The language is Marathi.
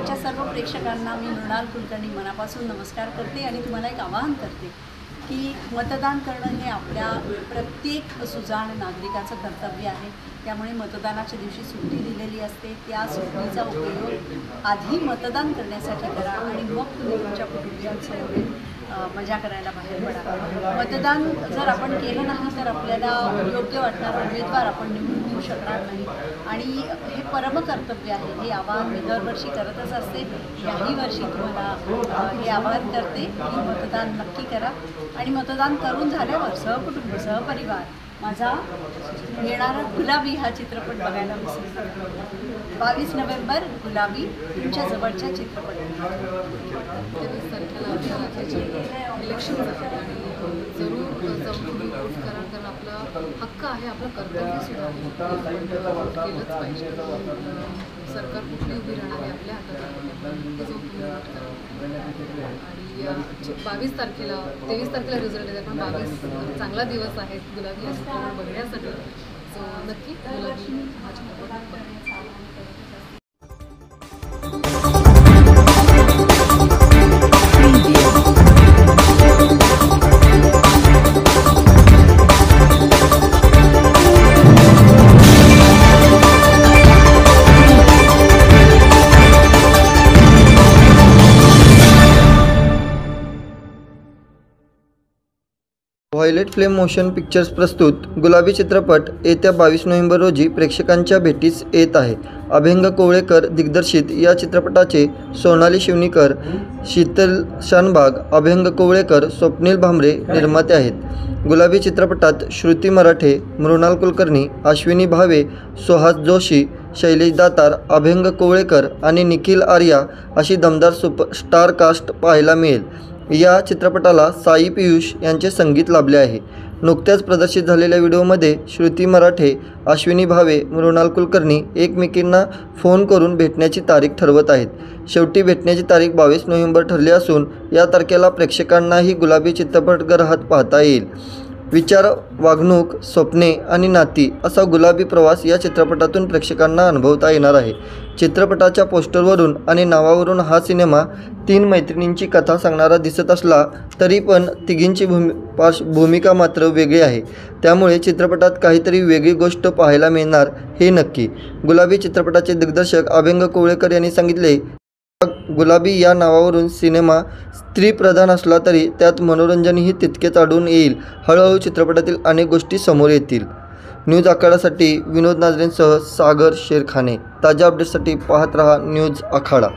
चित्रपटाच्या सर्व प्रेक्षकांना मी मृणाल कुलकर्णी मनापासून नमस्कार करते आणि तुम्हाला एक आवाहन करते की मतदान करणं हे आपल्या प्रत्येक सुजाण नागरिकाचं कर्तव्य आहे। त्यामुळे मतदानाच्या दिवशी सुट्टी दिलेली असते, त्या सुट्टीचा उपयोग आधी मतदान करण्यासाठी करा आणि मग तुम्ही तुमच्या कुटुंबियांसोबत मजा करायला बाहेर पडा। मतदान जर आपण केलं नाही तर आपल्याला योग्य वाटणारा उमेदवार आपण निवडून देऊ शकणार नाही आणि हे परमकर्तव्य आहे। हे आवाहन मी दरवर्षी करतच असते, याही वर्षी तुम्हाला हे आवाहन करते की मतदान नक्की करा आणि मतदान करून झाल्यावर सहकुटुंब सहपरिवार माझा येणारा गुलाबी हा चित्रपट बघायला विसरू नका। 22 नोव्हेंबर गुलाबी तुमच्या जवळच्या चित्रपटगृहात। 23 तारखेला इलेक्शन आणि जरूर जाऊन तुम्ही वोट करा, कारण आपला हक्क आहे, आपलं कर्तव्यसुद्धा आहे, केलंच पाहिजे। सरकार कुठली उभी राहणार आहे आपल्या हातात, ते जाऊन तुम्ही वोट करा। आणि 22 तारखेला 23 तारखेला रिझल्ट आहे, पण 22 चांगला दिवस आहे गुलाबी हा चित्रपट बघण्यासाठी। सो नक्की गुलाबी हा चित्रपट बघा। व्हायलेट फ्लेम मोशन पिक्चर्स प्रस्तुत गुलाबी चित्रपट येत्या 22 नोव्हेंबर रोजी प्रेक्षकांच्या भेटीस येत आहे। अभ्यंग कोवळेकर दिग्दर्शित या चित्रपटाचे सोनाली शिवनीकर, शीतल शानबाग, अभ्यंग कोवळेकर, स्वप्नील भामरे निर्माते आहेत। गुलाबी चित्रपटात श्रुती मराठे, मृणाल कुलकर्णी, अश्विनी भावे, सुहास जोशी, शैलेश दातार, अभ्यंग कोवळेकर आणि निखिल आर्या अशी दमदार सुपरस्टार कास्ट पाहायला मिळेल। या चित्रपटाला साई पियुष यांचे संगीत लाभले आहे। नुकत्याच प्रदर्शित झालेल्या व्हिडिओमध्ये श्रुती मराठे, अश्विनी भावे, मृणाल कुलकर्णी एकमेकींना फोन करून भेटण्याची तारीख ठरवत आहेत। शेवटी भेटण्याची तारीख 22 नोव्हेंबर ठरली असून या तारखेला प्रेक्षकांनाही गुलाबी चित्रपटगृहात पाहता येईल। विचार, वागणूक, स्वप्ने आणि नाती असा गुलाबी प्रवास या चित्रपटातून प्रेक्षकांना अनुभवता येणार आहे। चित्रपटाच्या पोस्टरवरून आणि नावावरून हा सिनेमा 3 मैत्रिणींची कथा सांगणारा दिसत असला तरी पण तिघींची भूमिका मात्र वेगळी आहे, त्यामुळे चित्रपटात काहीतरी वेगळी गोष्ट पाहायला मिळणार हे नक्की। गुलाबी चित्रपटाचे दिग्दर्शक अभ्यंग कोवळेकर यांनी सांगितले, गुलाबी या नावावरून सिनेमा स्त्रीप्रधान असला तरी त्यात मनोरंजनही तितकेच आढळून येईल। हळूहळू चित्रपटातील अनेक गोष्टी समोर येतील। न्यूज आखाडासाठी विनोद नाजरेंसह सागर शेरखाने। ताज्या अपडेट्ससाठी पाहत रहा न्यूज आखाडा।